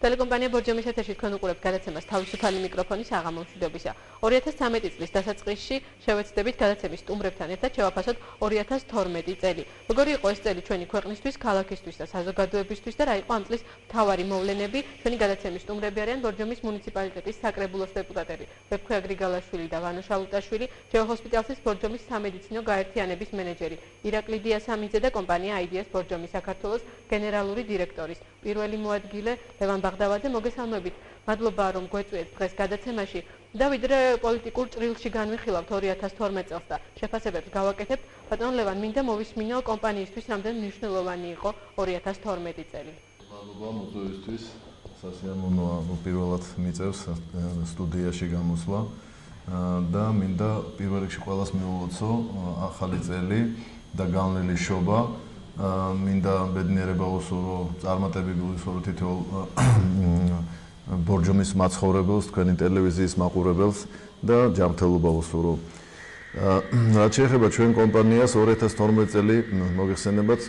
Telecompanija Borjomis ეთერში თქვენ უყურებთ გადაცემას თავისუფალი მიკროფონის აღამომშვიდობისა. 2013 წლის დასაწყისში შევეცდებით გადაცემის სტუმრებთან ერთად შევაფასოთ 2012 წელი. Როგორი იყო ეს წელი ჩვენი ქვეყნისთვის, ქალაქისთვის და საზოგადოებისთვის და რა იყო ამ წლის მთავარი მოვლენები? ჩვენი გადაცემის სტუმრები არიან ბორჯომის მუნიციპალიტეტის საკრებულოს დეპუტატები ვეფხვია გრიგალაშვილი და ვანო შალუტაშვილი, ჯეოჰოსპიტალსის ბორჯომის სამედიცინო გაერთიანების მენეჯერი, ირაკლი დიასამიძე და კომპანია IDS ბორჯომის საქართველოს გენერალური დირექტორის. პირველი მოადგილე ლევან ბაღდავაძე, მოგესალმებით. მადლობა რომ გვეწვიეთ დღეს გადაცემაში. და ვიდრე პოლიტიკურ ჭრილში განვიხილავთ 2012 წელს და შეფასებებს გავაკეთებთ, ბატონ ლევან, მინდა მოვისმინო კომპანიისთვის რამდენი მნიშვნელოვანი იყო 2012 წელი. მადლობა მოწვევისთვის. სასიამოვნოა პირველად მიწევს სტუდიაში გამოსვლა და მინდა პირველ რიგში ყველას მივულოცო ახალი წელი და გავლენილი შობა. მინდა ბედნიერება უსურვო წარმატებები უსურვო თითოეულ ბორჯომის მაცხოვრებელს, თქვენი ტელევიზიის მაყურებელს და ჯანმრთელობა უსურვო. რაც შეეხება ჩვენ კომპანიას 2012 წელი მოგეხსენებათ,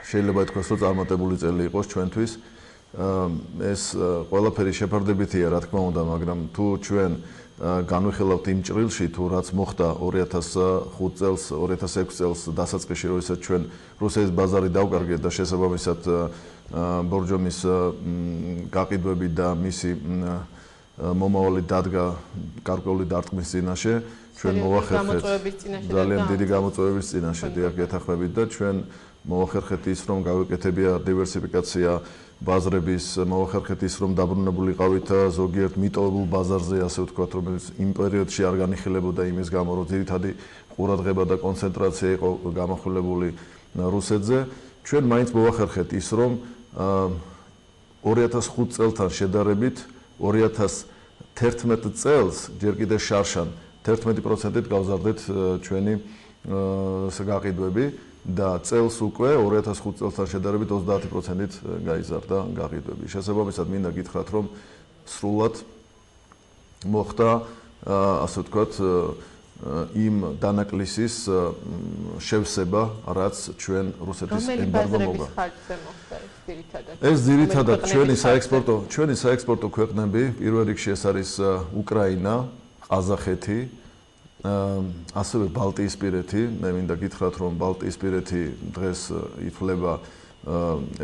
შეიძლება ითქვას, რომ წარმატებული წელი იყოს ჩვენთვის. ეს ყველაფერი შეფარდებითია, რა თქმა უნდა, მაგრამ თუ ჩვენ განვიხილავთ იმ ჭრილში, თუ რაც მოხდა 2005 წელს, 2006 წელს დასაწყისში, როდესაც ჩვენ რუსეთის ბაზარი დავკარგეთ და შესაბამისად ბორჯომის გაყიდვები და მისი მომავალი დადგა გარკვეული დარტყმის წინაშე, ჩვენ მოვახერხეთ ძალიან დიდი გამოწვევების წინაშე, დიახ, გეთანხმებით და ჩვენ მოვახერხეთ ის, რომ გავეკეთებია დივერსიფიკაცია ბაზრების, მოვახერხეთ ის, რომ დაბრუნებულიყავით ზოგიერთ მიტოვებულ ბაზარზე, ასე ვთქვათ, რომელიც იმ პერიოდში არ განიხილებოდა იმის გამო, რომ ძირითადი ყურადღება და კონცენტრაცია იყო გამახვილებული რუსეთზე. ჩვენ მაინც მოვახერხეთ ის, რომ 2005 წელთან შედარებით 2011 წელს ჯერ კიდევ შარშან 11%-ით გავზარდეთ ჩვენი გაყიდვები და წელს უკვე 2005 წელთან შედარებით 30%-ით გაიზარდა გაყიდვები. შესაბამისად მინდა გითხრათ, რომ სრულად მოხდა, ასე ვთქვათ, იმ დანაკლისის შევსება, რაც ჩვენ რუსეთის ემბარგო მოგა. ეს ძირითადად ჩვენი საექსპორტო ქვეყნები, პირველ რიგში ეს არის უკრაინა, ყაზახეთი, ასევე ბალტიისპირეთი. მე მინდა გითხრათ, რომ ბალტიისპირეთი დღეს ითვლება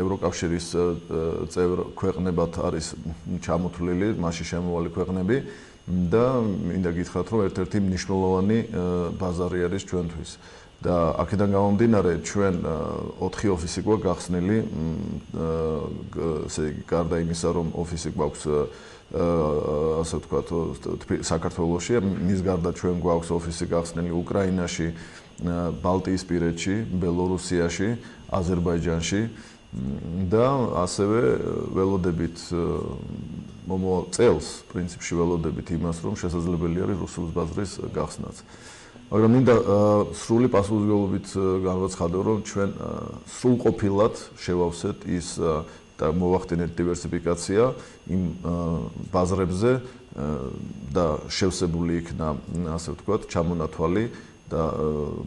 ევროკავშირის წევრ ქვეყნებად არის ჩამოთვლილი, მასში შემოვალი ქვეყნები და მინდა გითხრათ, რომ ერთ-ერთი მნიშვნელოვანი ბაზარი არის ჩვენთვის. და აქედან გამომდინარე, ჩვენ 4 ოფისი გვაქვს გახსნილი, ესე იგი, გარდა იმისა, რომ ოფისი გვაქვს ასე ვთქვათ, საქართველოში, მის გარდა ჩვენ გვაქვს ოფისი გახსნილი უკრაინაში, ბალტიისპირეთში, ბელორუსიაში, აზერბაიჯანში და ასევე ველოდებით მომავალ წელს, პრინციპში ველოდებით იმას, რომ შესაძლებელი არის რუსეთის ბაზრის გახსნაც. მაგრამ მინდა სრული პასუხისმგებლობით განვაცხადო, რომ ჩვენ სრულყოფილად შევავსეთ ის და მოვახდინეთ დივერსიფიკაცია იმ ბაზრებზე და შევსებული იქნა, ასე ვთქვათ, ჩამონათვალი და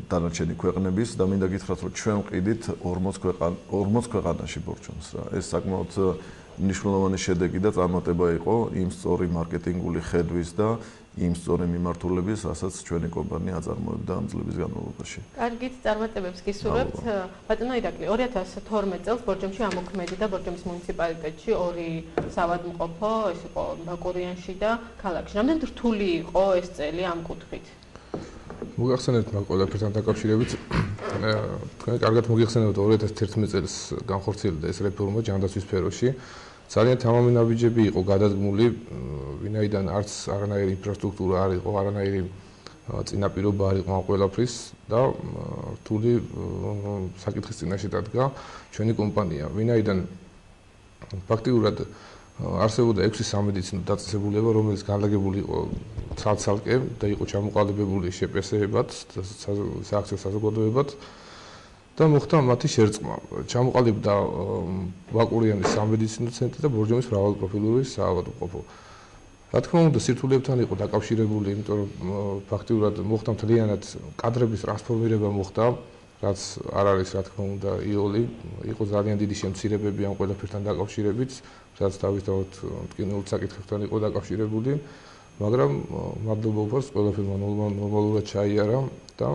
დანარჩენი ქვეყნების და მინდა გითხრათ, რომ ჩვენ ვყიდით 40 ქვეყანაში ბორჯომს რა. ეს საკმაოდ მნიშვნელოვანი შედეგი და წარმატება იყო იმ სწორი მარკეტინგული ხედვის და იმ სწორი მიმართულების, რასაც ჩვენი კომპანია აწარმოებდა ამ წლების განმავლობაში. კარგით, წარმატებებს გისურვებთ. ბატონო ირაკლი, 2012 წელს ბორჯომში ამოქმედდა ბორჯომის მუნიციპალიტეტში 2 საავადმყოფო, ეს იყო ბაკურიანში და ქალაქში. რამდენად რთული იყო ეს წელი ამ კუთხით? მოგახსენებთ მაგ ყველაფერთან დაკავშირებით, თქვენ კარგად მოგიხსენებთ 2011 წელს განხორციელდა ეს რეფორმა ჯანდაცვის სფეროში. ძალიან თამამი ნაბიჯები იყო გადადგმული, ვინაიდან არც არანაირი ინფრასტრუქტურა არ იყო, არანაირი წინაპირობა არ იყო ამ ყველაფრის და რთული საკითხის წინაშე დადგა ჩვენი კომპანია. ვინაიდან ფაქტიურად არსებობდა 6 სამედიცინო დაწესებულება, რომელიც განლაგებული იყო ცალ-ცალკე და იყო ჩამოყალიბებული შეპესებად, სააქციო საზოგადოებად და მოხდა მათი შერწყმა. ჩამოყალიბდა ბაკურიანის სამედიცინო ცენტრი და ბორჯომის მრავალპროფილური საავადმყოფო. რა თქმა უნდა, სირთულეებთან იყო დაკავშირებული, იმიტომ რომ ფაქტიურად მოხდა მთლიანად კადრების ტრანსფორმირება მოხდა რაც არ არის რა თქმა უნდა იოლი, იყო ძალიან დიდი შემცირებები ამ ყველაფერთან დაკავშირებით, რაც თავისთავად მტკივნეულ საკითხებთან იყო დაკავშირებული, მაგრამ მადლობა უფალს ყველაფერმა ნორმალურად ჩაიარა და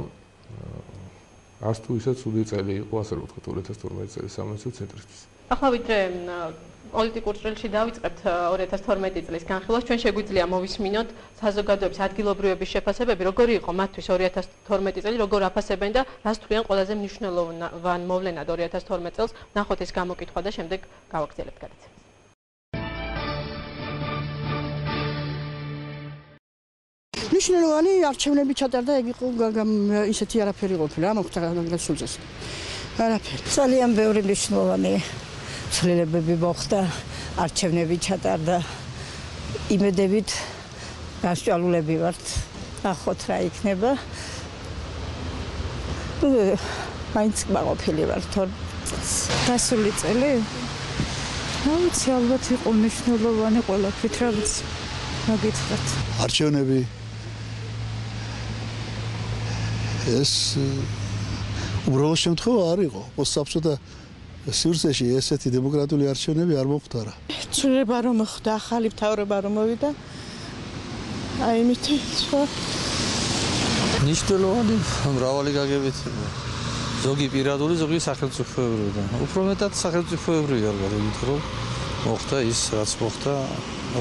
არც თუ ისე ცუდი წელი იყო, ასე რომ ვთქვათ 2012 წელი სამეცნიერო ცენტრისთვის. ახლა ვიდრე პოლიტიკურ წრილში დავიწყებთ 2012 წლის განხილვას, ჩვენ შეგვიძლია მოვისმინოთ საზოგადოების ადგილობრივების შეფასებები, როგორი იყო მათთვის 2012 წელი, როგორ აფასებენ და რას თვლიან ყველაზე მნიშვნელოვან მოვლენად 2012 წელს, ნახოთ ეს გამოკითხვა და შემდეგ გავაგრძელებთ გადაცემას. მნიშვნელოვანი არჩევნები ჩატარდა, ეგ იყო ისეთი არაფერი ყოფილა, მოხდა გასულწეს. არაფერი. ძალიან ბევრი მნიშვნელოვანი ცვლილებები მოხდა, არჩევნები ჩატარდა. იმედებით გასწავლულები ვართ, ნახოთ რა იქნება. მაინც მაყოფილი ვარ, დასული წელი? რა ვიცი, ალბათ იყო მნიშვნელოვანი ყველაფრით, რა ვიცი. მაგითხრათ. არჩევნები ეს უბრალოდ შემთხვევა არ იყო. მოსაბჭოთა სივრცეში ესეთი დემოკრატიული არჩევნები არ მოხდარა. ცვლილება რომ მოხდა, ახალი მთავრობა რომ მოვიდა. აი მით სხვა მნიშვნელოვანი მრავალი გაგებით. ზოგი პირადული, ზოგი სახელმწიფოებრივი და უფრო მეტად სახელმწიფოებრივი არ გადაგით რომ მოხდა ის რაც მოხდა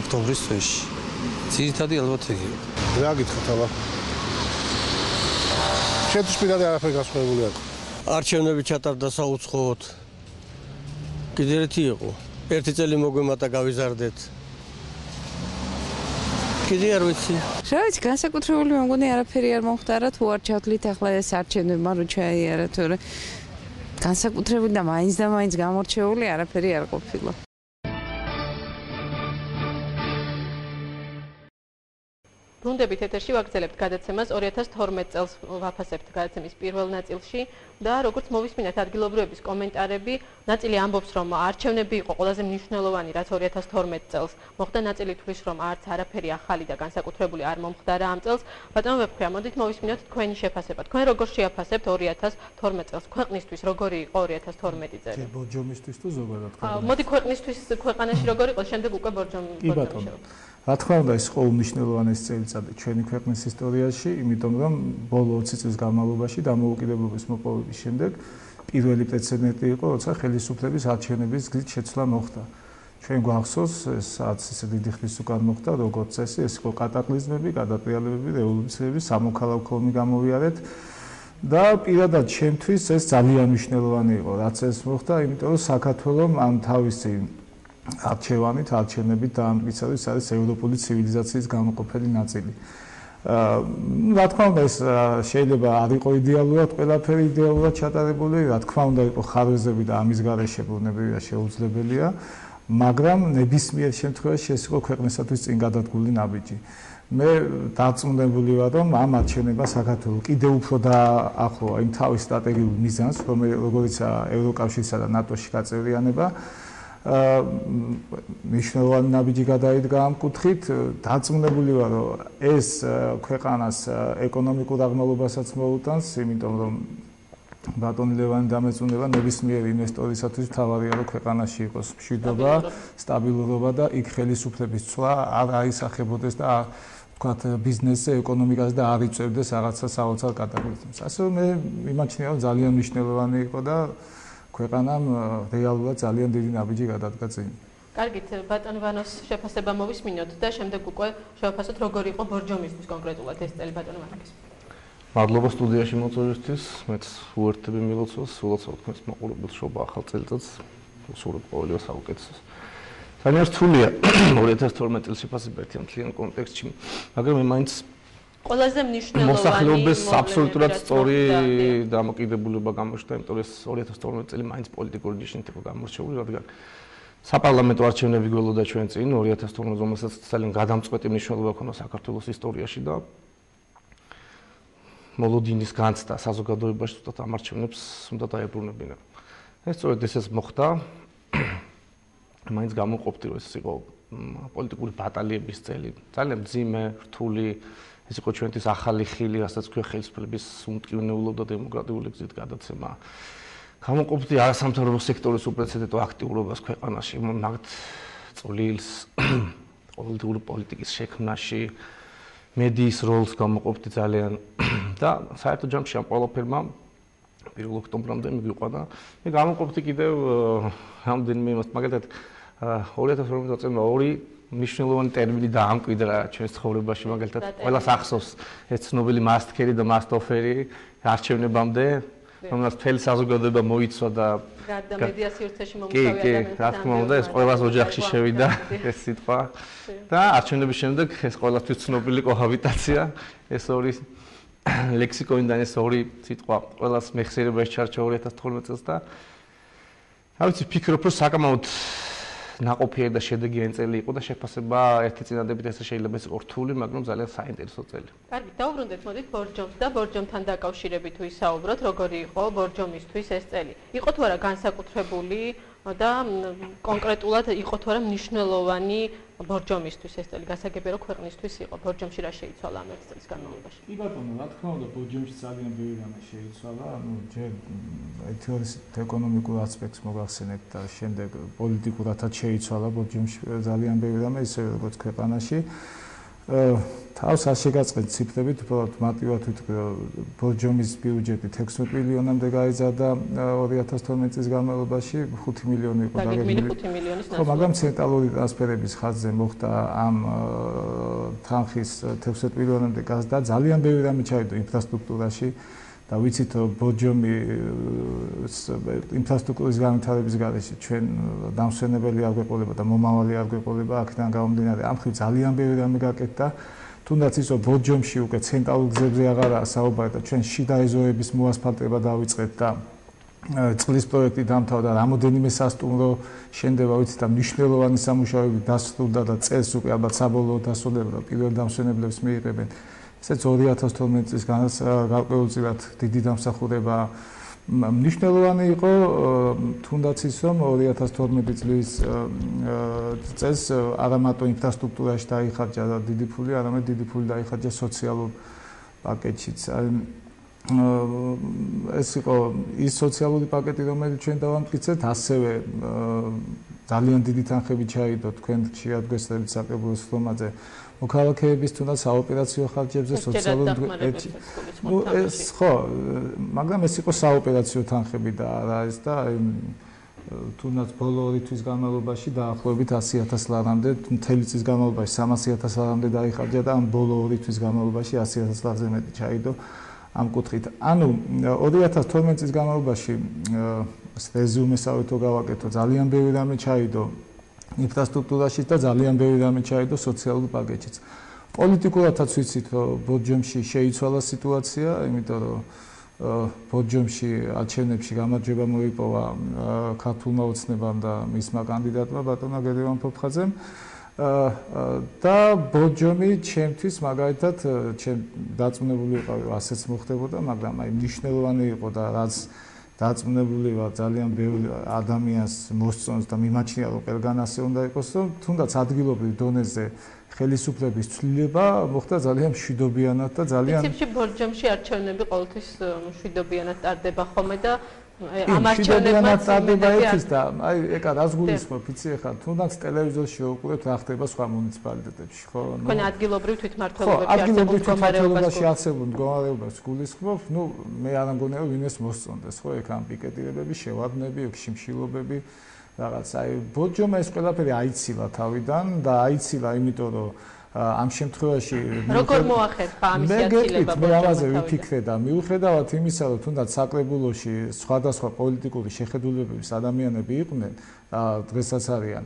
ოქტომბრის თვეში. ძირითადი ალბათ ეგ იყო. რა გითხრათ აბა? შეთვის პირადი არაფერი გასხვავებული არ. არჩევნები ჩატარდა საუცხოოდ. კიდე ერთი იყო. ერთი წელი მოგვემატა გავიზარდეთ. კიდე არ ვიცი. რა ვიცი, განსაკუთრებული მგონი არაფერი არ მოხდა რა თუ არ ჩავთვლით ახლა ეს არჩევნებმა რო ჩაიარა, თორე განსაკუთრებული და მაინც გამორჩეული არაფერი არ ყოფილა. ბრუნდებით ეთერში ვაგრძელებთ გადაცემას 2012 წელს ვაფასებთ გადაცემის პირველ ნაწილში და როგორც მოვისმინეთ ადგილობრივების კომენტარები, ნაწილი ამბობს რომ არჩევნები იყო ყველაზე მნიშვნელოვანი რაც 2012 წელს მოხდა, ნაწილი თვლის რომ არც არაფერი ახალი და განსაკუთრებული არ მომხდარა ამ წელს. ბატონო ვეფხვია, მოდით მოვისმინოთ თქვენი შეფასება. თქვენ როგორ შეაფასებთ 2012 წელს? ქვეყნისთვის როგორი იყო 2012 წელი? ბორჯომისთვის თუ ზოგადად? მოდი ქვეყნისთვის ქვეყანაში როგორ იყო, შემდეგ უკვე ბორჯომი. რა თქმა უნდა, ეს იყო უმნიშვნელოვანესი წელიწადი ჩვენი ქვეყნის ისტორიაში, იმიტომ რომ ბოლო 20 წლის განმავლობაში დამოუკიდებლობის მოპოვების შემდეგ პირველი პრეცედენტი იყო, როცა ხელისუფლების არჩევნების გზით შეცვლა მოხდა. ჩვენ გვახსოვს, ეს არც ისე დიდი ხნის უკან მოხდა, როგორც წესი, ეს იყო კატაკლიზმები, გადატრიალებები, რევოლუციები, სამოქალაქო ომი გამოვიარეთ და პირადად ჩემთვის ეს ძალიან მნიშვნელოვანი იყო, რაც ეს მოხდა, იმიტომ რომ საქართველოს ამ თავისი არჩევნებით დაამტკიცა, ის არის ევროპული ცივილიზაციის გამოყოფილი ნაწილი. რა თქმა უნდა, ეს შეიძლება არ იყო იდეალურად, ყველაფერი იდეალურად ჩატარებული, რა თქმა უნდა, იყო ხარვეზები და ამის გარეშე ბრუნებია შეუძლებელია, მაგრამ ნებისმიერ შემთხვევაში ეს იყო ქვეყნისათვის წინ გადადგული ნაბიჯი. მე დარწმუნებული ვარ, რომ ამ არჩევნებმა საქართველოს კიდევ უფრო დააახლოა იმ თავის სტრატეგიულ მიზანს, როგორიცაა ევროკავშირსა და ნატოში გაწევრიანება. მნიშვნელოვანი ნაბიჯი გადაიდგა ამ კუთხით, დარწმუნებული ვარ, რომ ეს ქვეყანას ეკონომიკურ აღმავლობასაც მოუტანს, იმიტომ რომ ბატონი ლევანი დამეწუნება ნებისმიერ ინვესტორისათვის მთავარია, რომ ქვეყანაში იყოს მშვიდობა, სტაბილურობა და იქ ხელისუფლების ცვლა არ აისახებოდეს და ვთქვათ ბიზნესზე, ეკონომიკაზე და არ იწევდეს რაღაცა საოცარ კატაკლიზმს. ასე რომ მე მიმაჩნია, რომ ძალიან მნიშვნელოვანი იყო და ქვეყანამ რეალურად ძალიან დიდი ნაბიჯი გადადგა წინ. კარგით, ბატონ ვანოს შეფასება მოვისმინოთ და შემდეგ უკვე შევაფასოთ როგორი იყო ბორჯომისთვის კონკრეტულად ეს წელი ბატონ ვანაკის. მადლობა სტუდიაში მოწვევისთვის, მეც უერთები მილოცავს, ულოცავ თქვენს მაყურებელს შობა ახალ წელიწადს, უსურვებ ყოველივე საუკეთესოს. ძალიან რთულია 2012 წელს შეფასება ერთიან მთლიან კონტექსტში, მაგრამ მე მაინც ყველაზე მნიშვნელოვანი მოსახლეობის აბსოლუტურად სწორი დამოკიდებულება გამოჩნდა, იმიტომ რომ 2012 წელი მაინც პოლიტიკური ნიშნით იყო გამორჩეული, რადგან საპარლამენტო არჩევნები გველოდა ჩვენ წინ 2012, რომელსაც ძალიან გადამწყვეტი მნიშვნელობა ჰქონდა საქართველოს ისტორიაში და მოლოდინის განცდა საზოგადოებაში თუნდაც ამ არჩევნებს უნდა დაებრუნებინა. ეს სწორედ ესეც მოხდა. მაინც გამოყოფდი, რომ ეს იყო პოლიტიკური ბატალიების წელი, ძალიან მძიმე, რთული ეს იყო ჩვენთვის ახალი ხილი, რასაც ქვია ხელისუფლების უმტკივნეულო და დემოკრატიული გზით გადაცემა. გამოყოფდი არასამთავრობო სექტორის უპრეცედენტო აქტიურობას ქვეყანაში, მაგ წვლილს პოლიტიკური პოლიტიკის შექმნაში, მედიის როლს გამოყოფდი ძალიან და საერთო ჯამში ამ ყველაფერმა 1 ოქტომბრამდე მივიყვანა. მე გამოყოფდი კიდევ რამდენიმე იმას, მაგალითად 2012 წელს ორი მნიშვნელოვანი ტერმინი დაამკვიდრა ჩვენს ცხოვრებაში, მაგალითად ყველას ახსოვს ეს ცნობილი მასტკერი და მასტოფერი არჩევნებამდე, რომელსაც მთელი საზოგადოება მოიცვა და გარდა მედია სივრცეში მომუშავე ადამიანები. რა თქმა უნდა, ეს ყველას ოჯახში შევიდა ეს სიტყვა და არჩევნების შემდეგ ეს ყველასთვის ცნობილი კოჰაბიტაცია, ეს ორი ლექსიკონიდან ეს ორი სიტყვა ყველას მეხსიერებაში ჩარჩა 2012 წელს და რა ვიცი, ფიქრობ, რომ საკმაოდ ნაყოფიერი და შედეგიანი წელი იყო და შეფასება ერთი წინადებით ესე შეიძლება ეს იყო რთული, მაგრამ ძალიან საინტერესო წელი. კარგი, დაუბრუნდეთ მოდით ბორჯომს და ბორჯომთან დაკავშირებით თუ ისაუბროთ, როგორი იყო ბორჯომისთვის ეს წელი. იყო თუ არა განსაკუთრებული და კონკრეტულად იყო თუ არა მნიშვნელოვანი ბორჯომისთვის ეს წელი, გასაგებია რომ ქვეყნისთვის იყო. ბორჯომში რა შეიცვალა ამ 1 წლის განმავლობაში? კი ბატონო, რა თქმა უნდა, ბორჯომში ძალიან ბევრი რამე შეიცვალა, ჯერ თეორიულ ეკონომიკურ ასპექტს მოგახსენებთ და შემდეგ პოლიტიკურადაც შეიცვალა ბორჯომში ძალიან ბევრი რამე, ისე როგორც ქვეყანაში. თავს არ შეგაწყეთ ციფრებით, უბრალოდ მარტივად ვიტყვი, რომ ბორჯომის ბიუჯეტი 16 მილიონამდე გაიზარდა 2012 წლის განმავლობაში, 5 მილიონი იყო დაგეგმილი 5 მილიონის ნაცვლად. მაგრამ ცენტრალური ტრანსფერების ხაზზე მოხდა ამ თანხის 16 მილიონამდე გაზრდა, ძალიან ბევრი რამე ჩავიდა ინფრასტრუქტურაში და ვიცით, რომ ბორჯომი ინფრასტრუქტურის განვითარების გარეშე ჩვენ დამსვენებელი არ გვეყოლება და მომავალი არ გვეყოლება, აქედან გამომდინარე, ამ ხრივ ძალიან ბევრი რამე გაკეთდა. თუნდაც ის რომ ბორჯომში უკვე ცენტრალურ გზებზე აღარაა საუბარი და ჩვენ შიდა ეზოების მოასფალტება დავიწყეთ და წყლის პროექტი დამთავრდა, რამოდენიმე სასტუმრო შენდება, ვიცით, და მნიშვნელოვანი სამუშაოები დასრულდა და წელს უკვე ალბათ საბოლოო დასრულება პირველ დამსვენებლებს მიიღებენ. ესეც 2012 წლის გარკვეულწილად დიდი დამსახურება მნიშვნელოვანი იყო, თუნდაც ის რომ 2012 წლის წელს არა მარტო ინფრასტრუქტურაში დაიხარჯა დიდი ფული, არამედ დიდი ფული დაიხარჯა სოციალურ პაკეტშიც. ეს იყო ის სოციალური პაკეტი, რომელიც ჩვენ დავამტკიცეთ, ასევე ძალიან დიდი თანხები ჩაიდო თქვენ შეადგესებით საკრებულოს ფორმაზე მოქალაქეების თუნდაც საოპერაციო ხარჯებზე, სოციალურ ეს ხო, მაგრამ ეს იყო საოპერაციო თანხები და არა ეს და თუნდაც ბოლო 2 თვის განმავლობაში დაახლოებით 100.000 ლარამდე, მთელი წლის განმავლობაში 300.000 ლარამდე დაიხარჯა და ამ ბოლო 2 თვის განმავლობაში 100.000 ლარზე მეტი ჩაიდო ამ კუთხით. ანუ 2012 წლის განმავლობაში რეზუმესავით თუ გავაკეთო, ძალიან ბევრი რამე ჩაიდო ინფრასტრუქტურაში და ძალიან ბევრი რამე ჩაიდო სოციალურ პაკეტშიც. პოლიტიკურადაც ვიცით, რომ ბორჯომში შეიცვალა სიტუაცია, იმიტომ რომ ბორჯომში არჩევნებში გამარჯვება მოიპოვა ქართულმა ოცნებამ და მისმა კანდიდატმა ბატონმა გედევან ფოფხაძემ. და ბორჯომი ჩემთვის მაგალითად ჩემ დაწუნებული ვიყავი, ასეც მოხდებოდა, მაგრამ აი მნიშვნელოვანი იყო და რაც დაწუნებული ვარ ძალიან ბევრი ადამიანს მოსწონს და მიმაჩნია რომ ყველგან ასე უნდა იყოს, რომ თუნდაც ადგილობრივ დონეზე ხელისუფლების ცვლილება მოხდა ძალიან მშვიდობიანად და ძალიან პრინციპში ბორჯომში არჩევნები ყოველთვის მშვიდობიანად ტარდება ხოლმე და ამ არჩევნებმაც ტარდება ერთის და აი ეკა რას გულისხმობ, იცი ახლა თუნდაც ტელევიზორში ვუყურებთ რა ხდება სხვა მუნიციპალიტეტებში, ხო? თქვენ ადგილობრივ თვითმმართველობაში არსებულ მდგომარეობას გულისხმობ, ნუ მე არ მგონია რომ ვინმეს მოსწონდეს, ხო, ეგ ამ პიკეტირებები, შევარდნები, შიმშილობები, რაღაც აი ბორჯომა ეს ყველაფერი აიცილა თავიდან და აიცილა იმიტომ რომ ამ შემთხვევაში როგორ მოახერხა ამის ათილება მე ამაზე ვიფიქრე და მიუხედავად იმისა რომ თუნდაც საკრებულოში სხვადასხვა პოლიტიკური შეხედულებების ადამიანები იყვნენ დღესაც არიან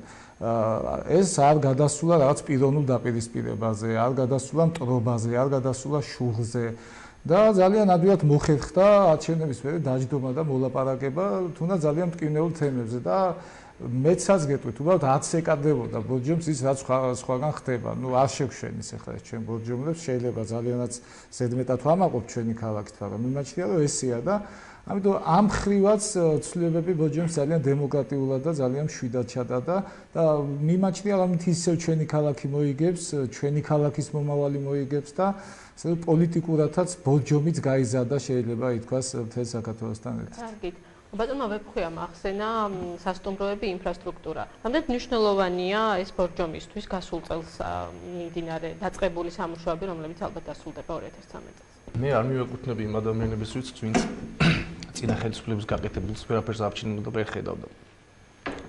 ეს არ გადასულა რაღაც პიროვნულ დაპირისპირებაზე, არ გადასულა მტრობაზე, არ გადასულა შუღზე და ძალიან ადვილად მოხერხდა არჩევნების მერე დაждდომა და მოლაპარაკება თუნდაც ძალიან მტკივნეულ თემებზე და მეცაც გეტყვით, უბრალოდ 10 სეკანდებოდა ბორჯომს ის რაც სხვაგან ხდება. ნუ არ შევშვენის ახლა ეს ჩვენ ბორჯომლებს შეიძლება ძალიანაც ზედმეტად ვამაყობ ჩვენი ქალაქით, მაგრამ მიმაჩნია რომ ესეა და ამიტომ ამ ხრივაც ცვლილებები ბოჯომს ძალიან დემოკრატიულად და ძალიან მშვიდად ჩატარდა და მიმაჩნია ამით ისევ ჩვენი ქალაქი მოიგებს, ჩვენი ქალაქის მომავალი მოიგებს და პოლიტიკურათაც ბოჯომიც გაიზარდა შეიძლება ითქვას მთელ საქართველოსთან ერთად. კარგით. ბატონმა ვეფხვია ახსენა სასტუმროები, ინფრასტრუქტურა. რამდენად მნიშვნელოვანია ეს ბორჯომისთვის გასულ წელს მიმდინარე დაწყებული სამუშაოები, რომლებიც ალბათ დასრულდება 2013 წელს. მე არ მივეკუთვნები იმ ადამიანების რიცხვს, ვინც წინა ხელისუფლების გაკეთებულს ვერაფერს არჩინებდა და ვერ ხედავდა.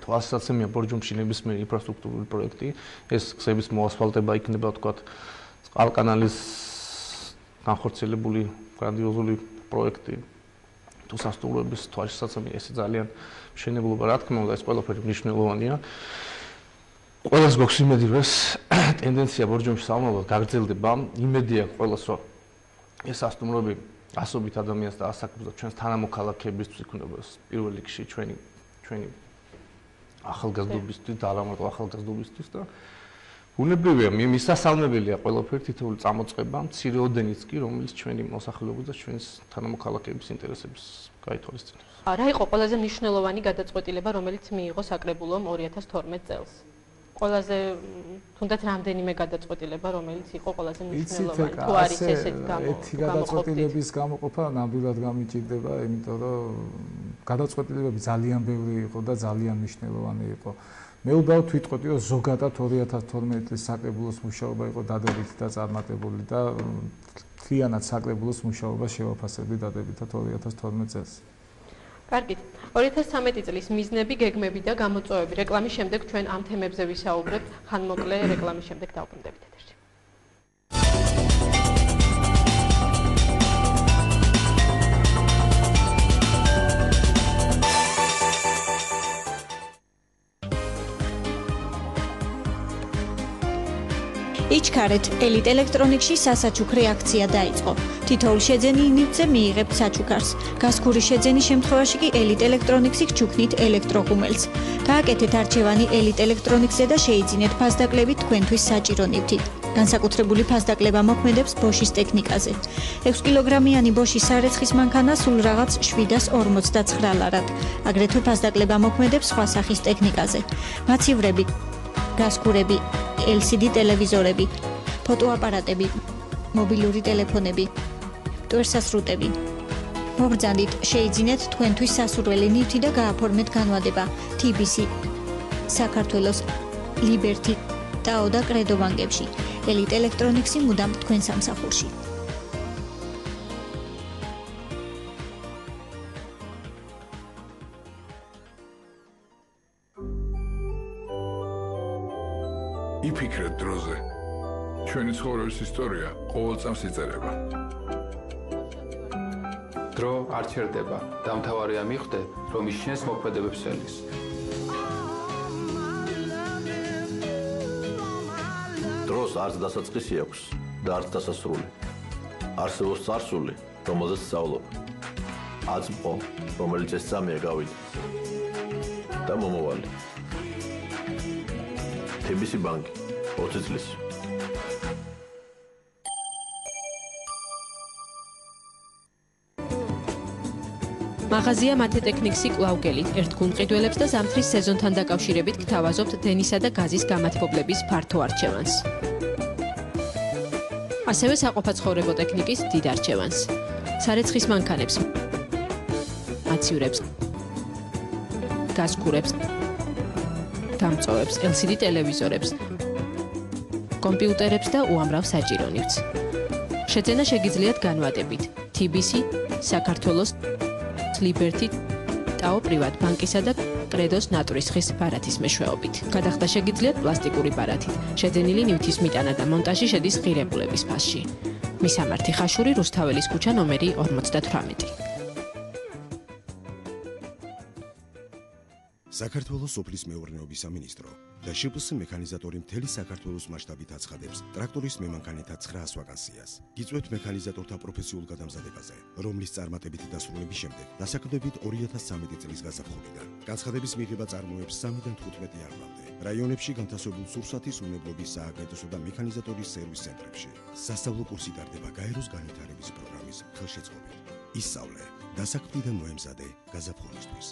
თვალსაჩინოა ბორჯომში ნებისმიერი ინფრასტრუქტურული პროექტი, ეს გზების მოასფალტება იქნება, თქვათ, წყალკანალის განხორციელებული გრანდიოზული პროექტი. თუ სასტუმროების თვალსაჩინოა ეს ძალიან მშენებლობა, რა თქმა უნდა, ეს ყველაფერი მნიშვნელოვანია. ყველას გვაქვს იმედი, რომ ეს ტენდენცია ბორჯომში საომრობლად გაგრძელდება. იმედი აქვს ყველას, რომ ეს სასტუმროები ასობით ადამიანს და ასაკებს და ჩვენს თანამოქალაქეებისთვის იქნება პირველ რიგში ჩვენი ახალგაზრდობისთვის და არა მარტო ახალგაზრდობისთვის და უნებრივია მისასალმებელია ყველაფერი თითოეული წამოწყება მცირეოდენიც კი რომელიც ჩვენი მოსახლეობის და ჩვენს თანამოქალაქეების ინტერესებს გაითვალისწინებს. რა იყო ყველაზე მნიშვნელოვანი გადაწყვეტილება რომელიც მიიღო საკრებულომ 2012 წელს? ყველაზე თუნდაც რამდენიმე გადაწყვეტილება რომელიც იყო ყველაზე მნიშვნელოვანი თუ არის ესეთი გადაწყვეტილების გამოყოფა ნამდვილად გამიჭირდება იმიტომ რომ გადაწყვეტილებები ძალიან ბევრი იყო და ძალიან მნიშვნელოვანი იყო მე უბრალოდ ვიტყოდი რომ ზოგადად 2012 წლის საკრებულოს მუშაობა იყო დადებითი და წარმატებული და მთლიანად საკრებულოს მუშაობა შევაფასებდი დადებითად 2012 წელს კარგით. 2013 წლის მიზნები, გეგმები და გამოწვევები. რეკლამის შემდეგ ჩვენ ამ თემებზე ვისაუბრებთ. ხანმოკლე რეკლამის შემდეგ დავბრუნდებით ეთერში. იჩქარეთ, ელიტ ელექტრონიკში სასაჩუქრე აქცია დაიწყო. თითოეული შეძენი ინივცე მიიღებთ საჩუქარს. გასქური შეძენის შემთხვევაში კი ელიტ ელექტრონიქსი გჩუქნით ელექტროღუმელს. გააკეთეთ არჩევანი ელიტ ელექტრონიქსზე და შეიძინეთ ფასდაკლებით თქვენთვის საჭირო ნივთი. განსაკუთრებული ფასდაკლება მოქმედებს ბოშის ტექნიკაზე. 6 კილოგრამიანი ბოშის სარეცხის მანქანა სულ რაღაც 749 ლარად. აგრეთვე ფასდაკლება მოქმედებს სხვა სახის ტექნიკაზე. მაცივრები, გასქურები, LCD ტელევიზორები, ფოტოაპარატები, მობილური ტელეფონები, მტვერსასრუტები. მოგბრძანდით, შეიძინეთ თქვენთვის სასურველი ნივთი და გააფორმეთ განვადება TBC, საქართველოს, Liberty, TAO და კრედო ბანკებში. ელიტ ელექტრონიქსი მუდამ თქვენ სამსახურში. იფიქრეთ დროზე. ჩვენი ცხოვრების ისტორია ყოველწამს იწერება. დრო არ ჩერდება. დამთავარია მიხვდე, რომ ისჩენს მოქმედებებს ველის. დროს არც დასაწყისი აქვს და არც დასასრული. არსებობს წარსული, რომელზეც სწავლობ. აწმყო, რომელიც ეს წამია გავიდა. და მომავალი. TBC ბანკი 20 წლის. მაღაზია მათეტექნიქსი კлауგელით ერთგუნ ყიდველებს და ზამთრის სეზონთან დაკავშირებით გთავაზობთ დენისა და გაზის გამათბობლების ფართო არჩევანს. ასევე საყოფაცხოვრებო ტექნიკის დიდ არჩევანს. სარეცხის მანქანებს, მაცივრებს, გასქურებს, დამწოვებს, LCD ტელევიზორებს, კომპიუტერებს და უამრავ საჭირო ნივთს. შეძენა შეგიძლიათ განვადებით TBC, საქართველოს, Liberty, TAO პრივატ ბანკისა და კრედოს ნატურისხის ბარათის მეშვეობით. გადახდა შეგიძლიათ პლასტიკური ბარათით. შეძენილი ნივთის მიტანა და მონტაჟი შედის ღირებულების ფასში. მისამართი ხაშური რუსთაველის ქუჩა ნომერი 58. საქართველოს სოფლის მეურნეობის სამინისტრო და შპს მექანიზატორი მთელი საქართველოს მასშტაბით აცხადებს ტრაქტორის მემანქანეთა 900 ვაკანსიას. გიწვევთ მექანიზატორთა პროფესიულ გადამზადებაზე, რომლის წარმატებითი დასრულების შემდეგ დასაქმდებით 2013 წლის გაზაფხულიდან. განცხადების მიღება წარმოებს 3-დან 15 ივნისამდე. რაიონებში განთავსებულ სურსათის უნებლობის სააგენტოსო და მექანიზატორის სერვის ცენტრებში. სასწავლო კურსი ტარდება გაეროს განვითარების პროგრამის ხელშეწყობით. ისწავლე დასაქმნიდან მოემზადე გაზაფხულისთვის.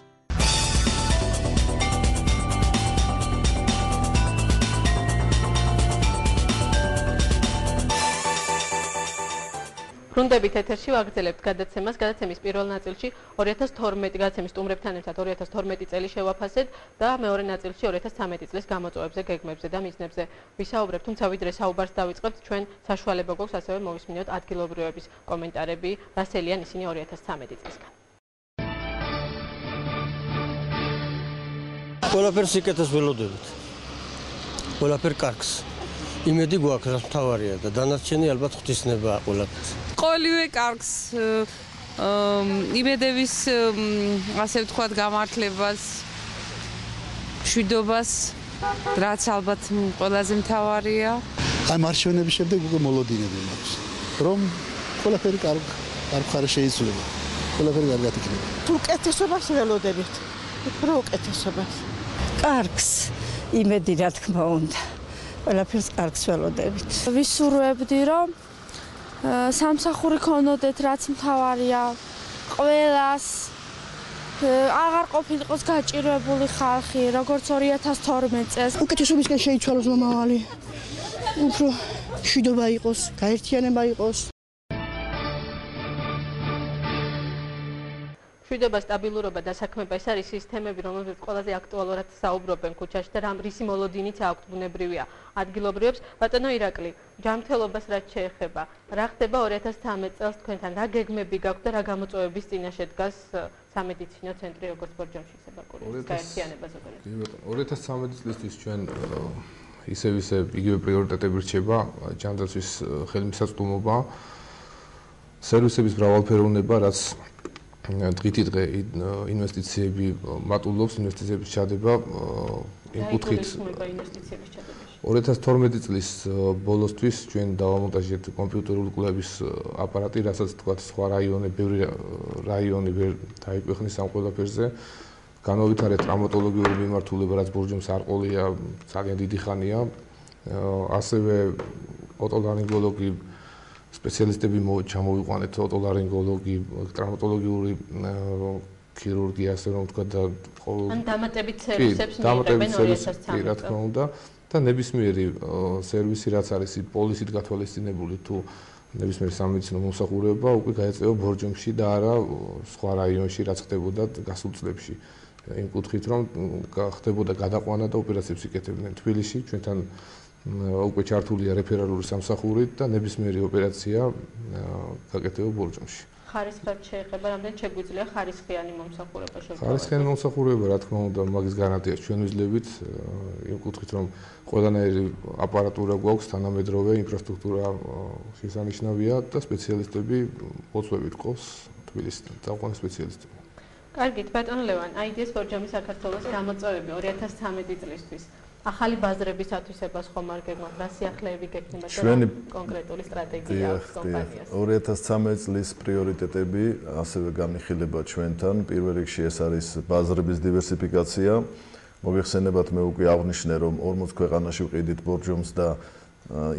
ბრუნდებით ეთერში ვაგრძელებთ გადაცემას. გადაცემის პირველ ნაწილში 2012 გადაცემის სტუმრებთან ერთად 2012 წელი შევაფასეთ და მეორე ნაწილში 2013 წლის გამოწვევებზე, გეგმებზე და მიზნებზე ვისაუბრებთ. თუმცა ვიდრე საუბარს დავიწყებთ, ჩვენ საშუალება გვაქვს ასევე მოვისმინოთ ადგილობრივების კომენტარები, რასელიან ისინი 2013 წლისგან. ყველაფერს სიკეთეს ველოდებით. ყველაფერ კარგს. იმედი გვაქვს, რაც მთავარია და დანარჩენი ალბათ ღვთისნებაა ყველაფერს. ყოველივე კარგს იმედების ასე ვთქვათ გამართლებას, მშვიდობას, რაც ალბათ ყველაზე მთავარია. აი მარშვენების შემდეგ უკვე მოლოდინები მაქვს, რომ ყველაფერი კარგ ხარ შეიძლება. ყველაფერი კარგად იქნება. თუ კეთილობას ველოდებით, უფრო უკეთესობას. კარგს იმედი რა თქმა უნდა. ყველაფერს კარგს ველოდებით. ვისურვებდი, რომ სამსახური ქონოდეთ, რაც მთავარია, ყველას აღარ ყოფილიყოს გაჭირვებული ხალხი, როგორც 2012 წელს. უკეთესობისკენ შეიცვალოს მომავალი. უფრო მშვიდობა იყოს, გაერთიანება იყოს. მშვიდობა, სტაბილურობა და საქმეება ეს არის ის თემები, რომელზეც ყველაზე აქტუალურად საუბრობენ ქუჩაში და რისი მოლოდინიც აქვთ ბუნებრივია ადგილობრივებს. ბატონო ირაკლი, ჯანმრთელობას რაც შეეხება, რა ხდება 2013 წელს თქვენთან, რა გეგმები გაქვთ და რა გამოწვევების წინაშე დგას სამედიცინო ცენტრი როგორც ბორჯომში საბაკურიის გაერთიანება ზოგადად? 2013 წლისთვის ჩვენ ისევ იგივე პრიორიტეტები რჩება, ჯანდაცვის ხელმისაწვდომობა, სერვისების მრავალფეროვნება, რაც დღითი დღე ინვესტიციები მატულობს, ინვესტიციების ჩადება იმ კუთხით 2012 წლის ბოლოსთვის ჩვენ დავამონტაჟეთ კომპიუტერული კვლევის აპარატი, რასაც თქვა სხვა ბევრი რაიონი ვერ დაიკვეხნის ამ ყველაფერზე. განავითარეთ ტრaumatologიური მიმართულება, რაც ბორჯომს არ ყოლია ძალიან დიდი ხანია. ასევე ოტოლარინგოლოგი სპეციალისტები ჩამოვიყვანეთ, ოტოლარინგოლოგი, ტრaumatologიური ქირურგია, ასე რომ ვთქვა და ან დამატებით სერვისებს მიიღებენ 2013 რა თქმა უნდა და ნებისმიერი სერვისი რაც არის პოლისით გათვალისწინებული თუ ნებისმიერი სამედიცინო მომსახურება უკვე გაეწევა ბორჯომში და არა სხვა რაიონში რაც ხდებოდა გასულ წლებში. იმ კუთხით რომ ხდებოდა გადაყვანა და ოპერაციებს იკეთებდნენ თბილისში, ჩვენთან უკვე ჩართულია რეფერალური სამსახური და ნებისმიერი ოპერაცია გაკეთდება ბორჯომში. ხარისხად შეეხება, რამდენ შეგვიძლია ხარისხიანი მომსახურება შეგვიძლია? ხარისხიანი მომსახურება, რა თქმა უნდა, მაგის გარანტიას ჩვენ ვიძლევით, იმ კუთხით რომ ყველანაირი აპარატურა გვაქვს, თანამედროვე ინფრასტრუქტურა შესანიშნავია და სპეციალისტები მოწვევით ყავს თბილისიდან, წამყვანი სპეციალისტები. კარგით, ბატონო ლევან, IDS ბორჯომის საქართველოს გამოწვევები 2013 წლისთვის. ახალი ბაზრების ათვისებას ხომ არ გეგმავთ, რა სიახლეები გექნება და კონკრეტული სტრატეგია აქვს კომპანიას? 2013 წლის პრიორიტეტები ასევე განიხილება ჩვენთან. პირველ რიგში ეს არის ბაზრების დივერსიფიკაცია. მოგეხსენებათ, მე უკვე აღვნიშნე, რომ 40 ქვეყანაში ვყიდით ბორჯომს და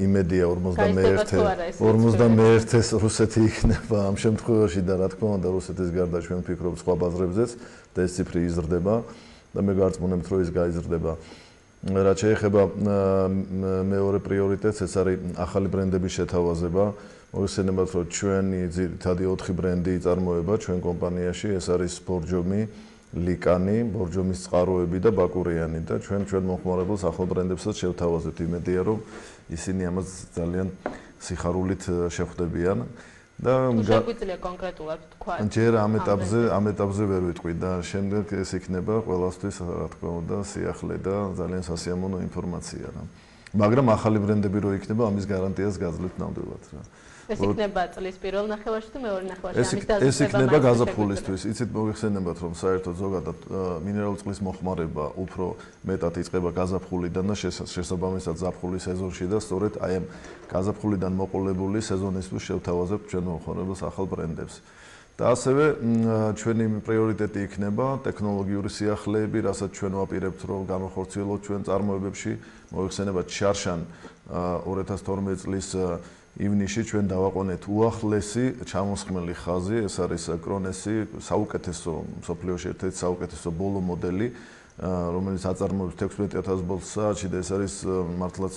იმედია 51-ეს რუსეთი იქნება ამ შემთხვევაში და რა თქმა უნდა რუსეთის გარდა ჩვენ ვფიქრობთ სხვა ბაზრებზეც და ეს ციფრი იზრდება და მე გარწმუნებთ, რომ ის გაიზრდება. რაც შეეხება მეორე პრიორიტეტს, ეს არის ახალი ბრენდების შეთავაზება. მოგეხსენებათ, რომ ჩვენი ძირითადი 4 ბრენდი იწარმოება ჩვენ კომპანიაში, ეს არის ბორჯომი, ლიკანი, ბორჯომის წყაროები და ბაკურიანი და ჩვენ მომხმარებელს ახალ ბრენდებსაც შევთავაზებთ. იმედია, რომ ისინი ამას ძალიან სიხარულით შეხვდებიან. და შეგვიძლია კონკრეტულად თქვა. ჯერ ამ ეტაპზე ვერ ვიტყვი და შემდეგ ეს იქნება ყველასთვის რა თქმა უნდა სიახლე და ძალიან სასიამოვნო ინფორმაცია რა. მაგრამ ახალი ბრენდები რო იქნება, ამის გარანტიას გაძლევთ ნამდვილად რა. ეს იქნება წლის პირველ ნახევარში თუ მეორე ნახევარში ამის დაზუსტება? ეს იქნება გაზაფხულისთვის. იცით, მოგეხსენებათ, რომ საერთოდ ზოგადად მინერალური წყლის მოხმარება უფრო მეტად იწყება გაზაფხულიდან და შესაბამისად ზაფხულის სეზონში და სწორედ აი ამ გაზაფხულიდან მოყოლებული სეზონისთვის შევთავაზებთ ჩვენ მომხმარებელს ახალ ბრენდებს. და ასევე ჩვენი პრიორიტეტი იქნება ტექნოლოგიური სიახლეები, რასაც ჩვენ ვაპირებთ, რომ გამოხორციელოთ ჩვენ წარმოებებში. მოგეხსენებათ, შარშან 2012 წლის ივნისში ჩვენ დავაყენეთ უახლესი ჩამოსხმელი ხაზი, ეს არის კრონესი, საუკეთესო მსოფლიოში ერთ-ერთი საუკეთესო ბოლო მოდელი, რომელიც აწარმოებს 16000 ბოლტს საათში და ეს არის მართლაც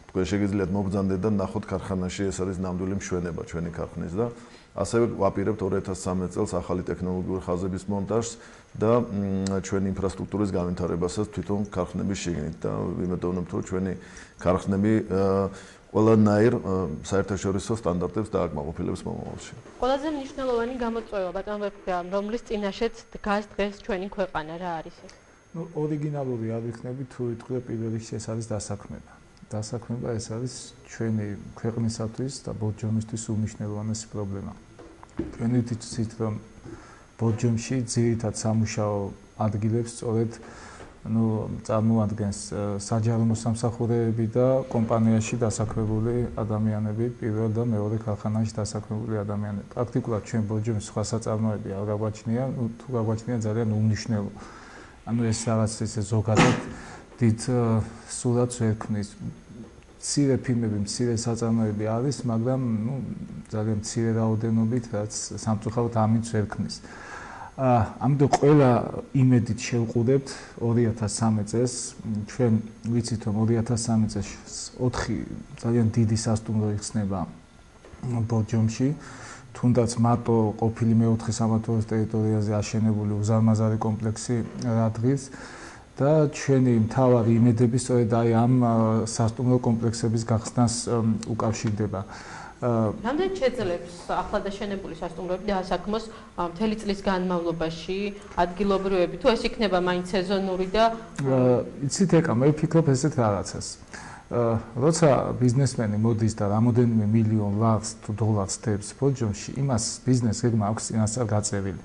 თქვენ შეგიძლიათ მოგზანდეთ და ნახოთ ქარხანაში, ეს არის ნამდვილი მშვენება ჩვენი ქარხნის და ასევე ვაპირებთ 2013 წელს ახალი ტექნოლოგიური ხაზების მონტაჟს და ჩვენი ინფრასტრუქტურის განვითარებასაც თვითონ ქარხნების შიგნით და ვიმედოვნებთ, რომ ჩვენი ქარხნები ყველანაირ საერთაშორისო სტანდარტებს დააკმაყოფილებს მომავალში. ყველაზე მნიშვნელოვანი გამოწვევა ბატონ ვეფხა, რომლის წინაშეც დგას დღეს ჩვენი ქვეყანა რა არის ეს? ორიგინალური არ ვიქნები თუ იტყვი პირველ რიგში ეს არის დასაქმება. დასაქმება ეს არის ჩვენი ქვეყნისათვის და ბორჯომისთვის უმნიშვნელოვანესი პრობლემა. ჩვენ ვიცით, რომ ბორჯომში ძირითად სამუშაო ადგილებს სწორედ წარმოადგენს საჯარო მოსამსახურეები და კომპანიაში დასაქმებული ადამიანები, პირველ და მეორე ქარხანაში დასაქმებული ადამიანები. პრაქტიკულად ჩვენ ბორჯომის სხვა საწარმოები არ გაგვაჩნია, თუ გაგვაჩნია ძალიან უმნიშვნელო. ეს რაღაც ესე ზოგადად დიდ სურათს ვერ ქმნის. მცირე ფილმები, მცირე საწარმოები არის, მაგრამ ძალიან მცირე რაოდენობით, რაც სამწუხაროდ ამინც ვერ ქმნის. ამიტომ ყველა იმედით შევყურებთ 2013 წელს. ჩვენ ვიცით, რომ 2013 წელს 4 ძალიან დიდი სასტუმრო იხსნება ბორჯომში. თუნდაც მარტო ყოფილი მეოთხე სამმართველოს ტერიტორიაზე აშენებული უზარმაზარი კომპლექსი რადღის და ჩვენი მთავარი იმედები სწორედ აი ამ სასტუმრო კომპლექსების გახსნას უკავშირდება. რამდენი შეძლებს ახლად აშენებული სასტუმროები დაასაქმოს მთელი წლის განმავლობაში ადგილობრივები თუ ეს იქნება მაინც სეზონური და იცით ეკა მე ვფიქრობ ესეთ რაღაცას. როცა ბიზნესმენი მოდის და რამოდენიმე მილიონ ლარს თუ დოლარს დებს ბორჯომში, იმას ბიზნეს გეგმა აქვს წინასწარ გაწერილი.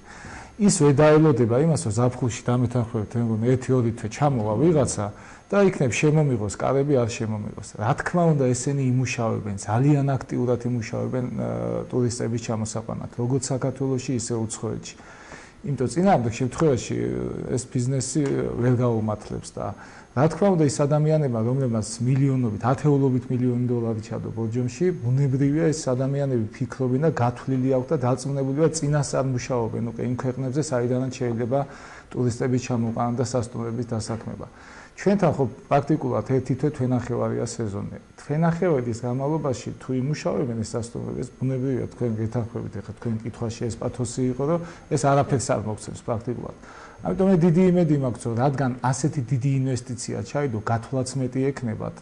ის ვერ დაელოდება იმას, რომ ზაფხულში დამეთანხმებით, მეგონი 1-2 თვე ჩამოვა ვიღაცა და იქნებ შემომიღოს კარები, არ შემომიღოს. რა თქმა უნდა, ესენი იმუშავებენ, ძალიან აქტიურად იმუშავებენ ტურისტების ჩამოსაყვანად, როგორც საქართველოში, ისე უცხოეთში. იმიტომ წინააღმდეგ შემთხვევაში ეს ბიზნესი ვერ გაუმართლებს და რა თქმა უნდა, ის ადამიანებმა, რომლებმაც მილიონობით, ათეულობით მილიონი დოლარი ჩადო ბორჯომში, ბუნებრივია ეს ადამიანები ფიქრობენ და გათვლილი აქვს და დარწმუნებულია წინასწარ მუშაობენ უკვე იმ ქვეყნებზე, საიდანაც შეიძლება ტურისტების ჩამოყვანა და სასტუმროების დასაქმება. ჩვენთან ხო პრაქტიკულად ერთი თვენახევარია სეზონი. თვენახევრის განმავლობაში თუ იმუშავებენ ეს სასტუმროები, ბუნებრივია თქვენ გეთანხმებით, ეხლა თქვენ კითხვაში ეს პათოსი იყო, რომ ეს არაფერს არ მოგცემს პრაქტიკულად. ამიტომ მე დიდი იმედი მაქვს, რომ რადგან ასეთი დიდი ინვესტიცია ჩაიდო, გათვლაც მეტი ექნებათ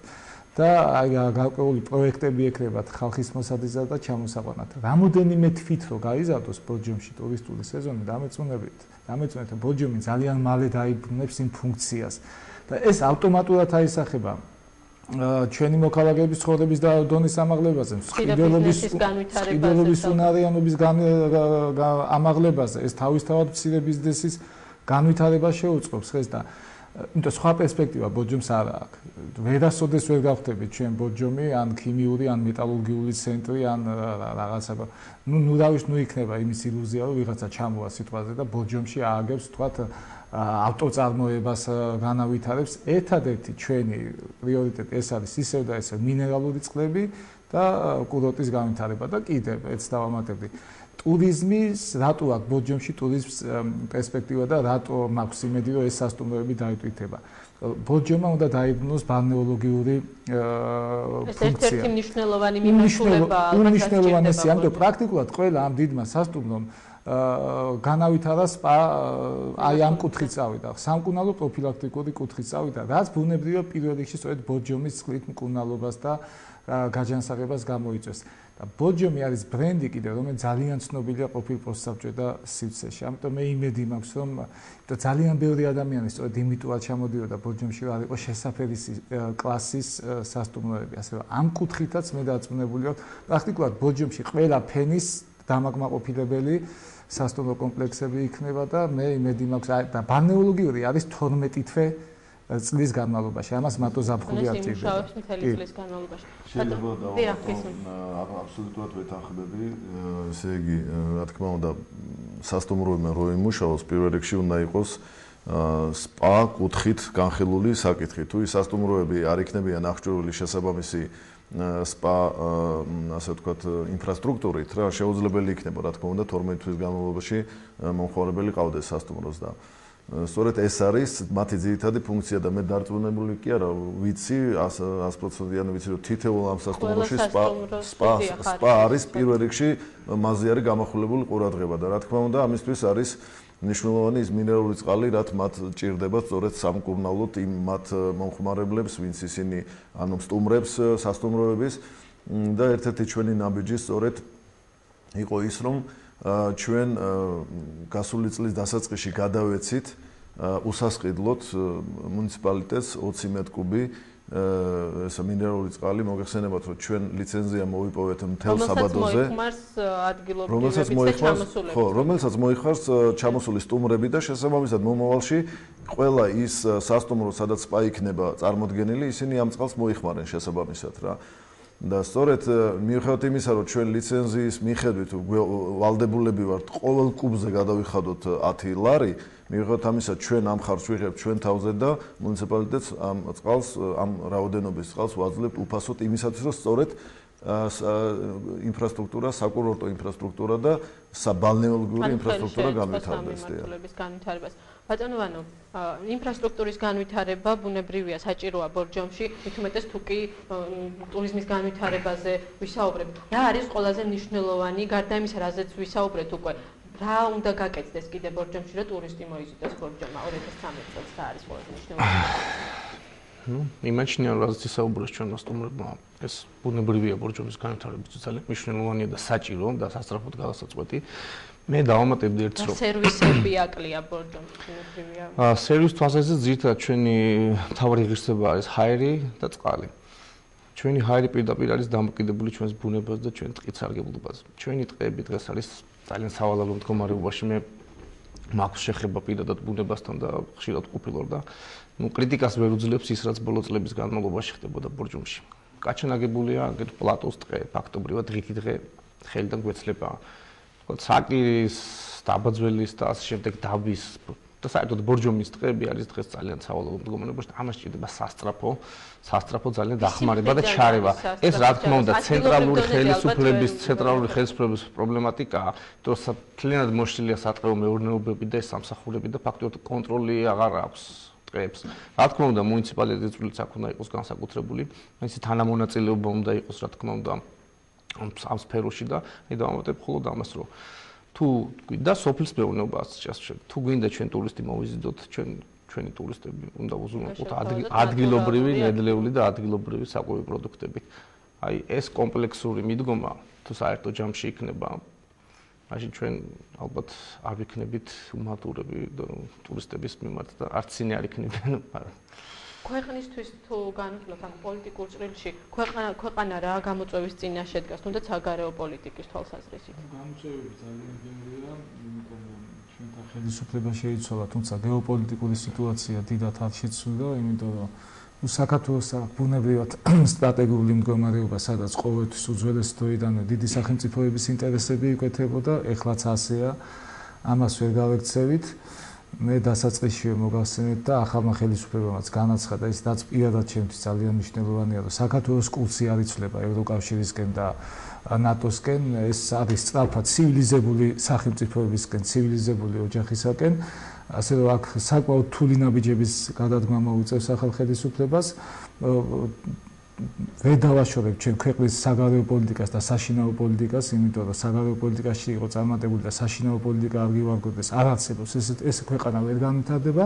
და აი გარკვეული პროექტები ექნებათ ხალხის მოსაძიზად და ჩამოსაყვანად. რამოდენიმე თვით რო გაიზარდოს ბორჯომში ტურისტული სეზონი, დამეწუნებით, რომ ბორჯომი ძალიან მალე დაიბრუნებს იმ ფუნქციას. და ეს ავტომატურად აისახება ჩვენი მოქალაქეების ცხოვრების დონის ამაღლებაზე, მწყიდველობის უნარიანობის ამაღლებაზე, ეს თავისთავად მცირე ბიზნესის განვითარებას შეუწყობს ხეს და იმიტომ სხვა პერსპექტივა ბორჯომს არ აქვს. ვერასოდეს ვერ გავხდებით ჩვენ ბორჯომი ან ქიმიური, ან მეტალურგიული ცენტრი, ან რაღაცა. ნუ იქნება იმის ილუზია, რომ ვიღაცა ჩამოვა სიტყვაზე და ბორჯომში ააგებს თქვათ ავტოწარმოებას განავითარებს. ერთადერთი ჩვენი პრიორიტეტი ეს არის ისევ და ისევ მინერალური წყლები და კურორტის განვითარება და კიდევ ეც დავამატებდი. ტურიზმის, რატო აქვს ბორჯომში ტურიზმის პერსპექტივა და რატო მაქვს იმედი, რომ ეს სასტუმროები დაიტვირთება. ბორჯომმა უნდა დაიბრუნოს ბალნეოლოგიური ფუნქცია. ეს ერთ-ერთი მნიშვნელოვანი მიმართულება უმნიშვნელოვანესი, ამიტომ პრაქტიკულად ყველა ამ დიდმა სასტუმრომ განავითარა სპა აი ამ კუთხით წავიდა. სამკურნალო პროფილაქტიკური კუთხით წავიდა, რაც ბუნებრივია პირველ რიგში სწორედ ბორჯომის წყლით მკურნალობას და გაჯანსაღებას გამოიწვევს. და ბორჯომი არის ბრენდი კიდევ, რომელიც ძალიან ცნობილია ყოფილ პოსტსაბჭოთა და სივრცეში. ამიტომ მე იმედი მაქვს, რომ ძალიან ბევრი ადამიანი სწორედ იმიტომაც ჩამოდიოდა ბორჯომში, რომ არ იყოს შესაფერი კლასის სასტუმროები. ასე რომ ამ კუთხითაც მე დარწმუნებული ვარ, პრაქტიკულად ბორჯომში ყველა ფენის დამაკმაყოფილებელი სასტუმრო კომპლექსები იქნება და მე იმედი მაქვს და ბალნეოლოგიური არის 12 თვე წლის განმავლობაში. ამას მარტო ზაფხული არ ჭირდება. იმუშავებს მთელი წლის განმავლობაში. აბსოლუტურად ვეთანხმები. ესე იგი, რა თქმა უნდა, სასტუმროებმა რო იმუშაოს, პირველ რიგში უნდა იყოს სპა კუთხით განხილული საკითხი. თუ ის სასტუმროები არ იქნებიან აღჭურვილი შესაბამისი სპა ასე ვთქვათ ინფრასტრუქტურით რა შეუძლებელი იქნება რა თქმა უნდა 12 თვის განმავლობაში მომხმარებელი ყავდეს სასტუმროს და სწორედ ეს არის მათი ძირითადი ფუნქცია და მე დარწმუნებული კი არა ვიცი 100%-იანი ვიცი რომ თითოეულ ამ სასტუმროში სპა არის პირველ რიგში მასზე არის გამახვილებული ყურადღება და რა თქმა უნდა ამისთვის არის მნიშვნელოვანი ის მინერალური წყალი რაც მათ ჭირდება სწორედ სამკურნალოდ იმ მათ მომხმარებლებს ვინც ისინი ანუ სტუმრებს სასტუმროების და ერთ-ერთი ჩვენი ნაბიჯი სწორედ იყო ის რომ ჩვენ გასული წლის დასაწყისში გადავეცით უსასყიდლოდ მუნიციპალიტეტს 20 მ3 ესა მინერალური წყალი მოგეხსენებათ რომ ჩვენ ლიცენზია მოვიპოვეთ მთელ საბადოზე რომელსაც მოიხმარს ჩამოსული სტუმრები და შესაბამისად მომავალში ყველა ის სასტუმრო სადაც სპა იქნება წარმოდგენილი ისინი ამ წყალს მოიხმარენ შესაბამისად რა და სწორედ მიუხედავად იმისა რომ ჩვენ ლიცენზიის მიხედვით ვალდებულები ვართ ყოველ კუბზე გადავიხადოთ 10 ლარი მიუხედავად ამისა ჩვენ ამ ხარჯს ვიღებთ ჩვენ თავზე და მუნიციპალიტეტს ამ წყალს ამ რაოდენობის წყალს ვაძლევთ უფასოდ იმისათვის რომ სწორედ ინფრასტრუქტურა საკურორტო ინფრასტრუქტურა და საბალნეოლოგიური ინფრასტრუქტურა განვითარდეს. ბატონო ვანო, ინფრასტრუქტურის განვითარება ბუნებრივია, საჭიროა ბორჯომში, მით უმეტეს თუ კი ტურიზმის განვითარებაზე ვისაუბრებთ. რა არის ყველაზე მნიშვნელოვანი გარდა იმისა, რაზეც ვისაუბრეთ უკვე? რა უნდა გაკეთდეს კიდე ბორჯომში, რომ ტურისტი მოიზიდოს ბორჯომა 2013 წელს რა არის ყველაზე მნიშვნელოვანი? იმაჩნია რომ ისაუბრეს ჩვენ სტუმრებმა ეს ბუნებრივია ბორჯომის განვითარებისთვის ძალიან მნიშვნელოვანია და საჭირო და სასწრაფოდ გადასაწყვეტი. მე დავამატებდი ერთს რომ სერვისები აკლია ბორჯომში ბუნებრივია. სერვის თვალსაზრისით ძირითადად ჩვენი მთავარი ღირსება არის ჰაერი და წყალი. ჩვენი ჰაერი პირდაპირ არის დამოკიდებული ჩვენს ბუნებას და ჩვენ ტყით სარგებლობაზე. ჩვენი ტყეები დღეს არის ძალიან სავალალო მდგომარეობაში. მე მაქვს შეხება პირადად ბუნებასთან და ხშირად ყოფილვარ და კრიტიკას ვერ უძლებს ის რაც ბოლო წლების განმავლობაში ხდებოდა ბორჯომში. გაჩენაგებულია აგერ პლატოს ტყე, ფაქტობრივად ღითი დღე ხელიდან გვეცლება. საკირის, დაბაძველის და ასე შემდეგ დაბის და საერთოდ ბორჯომის ტყეები არის დღეს ძალიან სავალალო მდგომარეობაში და ამას ჭირდება სასწრაფო ძალიან დახმარება და ჩარევა. ეს რა თქმა უნდა ცენტრალური ხელისუფლების პრობლემატიკაა, რომ მთლიანად მოშლილია სატყეო მეურნეობები და სამსახურები და ფაქტობრივად კონტროლი აღარ აქვს. რა თქმა უნდა მუნიციპალიტეტის წვლილიც აქ უნდა იყოს განსაკუთრებული, ისე თანამონაწილეობა უნდა იყოს რა თქმა უნდა ამ სფეროში და მე დავამატებ მხოლოდ ამას რომ თუ გვინდა სოფლის მეურნეობაც თუ გვინდა ჩვენ ტურისტი მოვიზიდოთ ჩვენი ტურისტები უნდა უზრუნველყოთ ადგილობრივი ნედლეული და ადგილობრივი საკვები პროდუქტები. აი ეს კომპლექსური მიდგომა თუ საერთო ჯამში იქნება მაშინ ჩვენ ალბათ არ ვიქნებით უმატურები ტურისტების მიმართ და არც ისინი არ იქნებიან. ქვეყნისთვის თუ განვიხილოთ ამ პოლიტიკურ ჭრილში, ქვეყანა რა გამოწვევის წინაშე დგას, თუნდაც საგარეო პოლიტიკის თვალსაზრისით? გამოწვევები ძალიან გემრიელია, იმიტომ რომ ჩვენთან ხელისუფლება შეიცვალა, თუმცა გეოპოლიტიკური სიტუაცია დიდად არ შეცვლა, იმიტომ რომ საქართველოს ბუნებრივად სტრატეგიული მდგომარეობა, სადაც ყოველთვის უძველესი დროიდანვე დიდი სახელმწიფოების ინტერესები იკვეთებოდა, ეხლაც ასეა, ამას ვერ გავექცევით. მე დასაწყისშივე მოგახსენეთ და ახალმა ხელისუფლებამაც განაცხადა ის რაც პირადად ჩემთვის ძალიან მნიშვნელოვანია რომ საქართველოს კურსი არ იცვლება ევროკავშირისკენ და ნატოსკენ ეს არის სწრაფად ცივილიზებული სახელმწიფოებისკენ ცივილიზებული ოჯახისაკენ ასე რომ აქ საკმაოდ რთული ნაბიჯების გადადგმა მოუწევს ახალ ხელისუფლებას ვერ დავაშორებ ჩვენ ქვეყნის საგარეო პოლიტიკას და საშინაო პოლიტიკას, იმიტომ რომ საგარეო პოლიტიკაში იყო წარმატებული და საშინაო პოლიტიკა არ გივარგოდეს, არ არსებობს ეს ქვეყანა ვერ განვითარდება.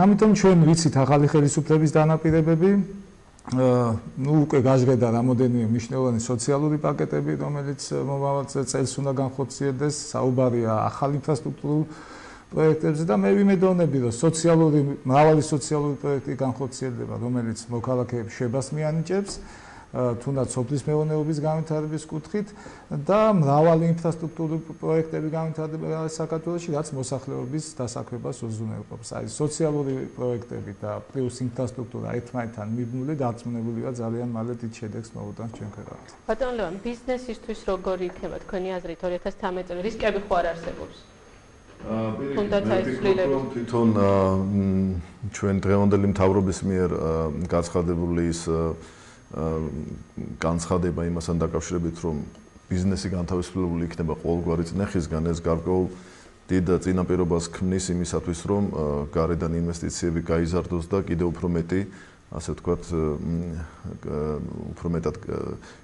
ამიტომ ჩვენ ვიცით ახალი ხელისუფლების დანაპირებები, უკვე გაჟღერდა რამოდენიმე მნიშვნელოვანი სოციალური პაკეტები, რომელიც მომავალ წელს უნდა განხორციელდეს, საუბარია ახალ ინფრასტრუქტურულ პროექტებზე და მე ვიმედოვნები რომ მრავალი სოციალური პროექტი განხორციელდება, რომელიც მოქალაქეებს შვებას მიანიჭებს, თუნდაც სოფლის მეურნეობის განვითარების კუთხით და მრავალი ინფრასტრუქტურული პროექტები განვითარდება საქართველოში, რაც მოსახლეობის დასაქმებას უზრუნველყოფს. აი სოციალური პროექტები და პლუს ინფრასტრუქტურა ერთმანეთთან მიბმული დარწმუნებულია ძალიან მალე დიდ შედეგს მოუტანს ჩვენ ქვეყანას. ბატონო ლევან, ბიზნესისთვის როგორი იქნება თქვენი აზრით 2013 წელი რისკები ხო არ არსებობს? თვითონ ჩვენ დღევანდელი მთავრობის მიერ გაცხადებული ის განცხადება იმასთან დაკავშირებით, რომ ბიზნესი განთავისუფლებული იქნება ყოველგვარი წნეხისგან, ეს გარკვეულ დიდ წინაპირობას ქმნის იმისათვის, რომ გარედან ინვესტიციები გაიზარდოს და კიდევ უფრო მეტი, ასე ვთქვათ, უფრო მეტად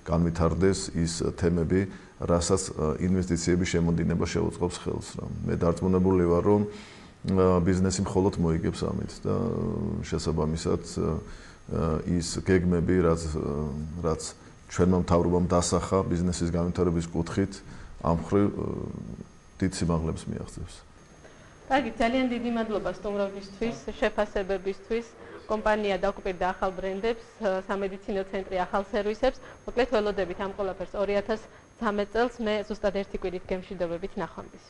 განვითარდეს ის თემები, რასაც ინვესტიციების შემოდინება შეუწყობს ხელს. მე დარწმუნებული ვარ, რომ ბიზნესი მხოლოდ მოიგებს ამით და შესაბამისად ის გეგმები, რაც ჩვენმა მთავრობამ დასახა ბიზნესის განვითარების კუთხით, ამ მხრივ დიდ სიმაღლებს მიაღწევს. კარგი, ძალიან დიდი მადლობა სტუმრობისთვის, შეფასებებისთვის. კომპანია დაუკვირდა ახალ ბრენდებს, სამედიცინო ცენტრი ახალ სერვისებს. მოკლედ ველოდებით ამ ყველაფერს 2013 წელს. მე ზუსტად 1 კვირით გემშვიდობებით ნახვამდის.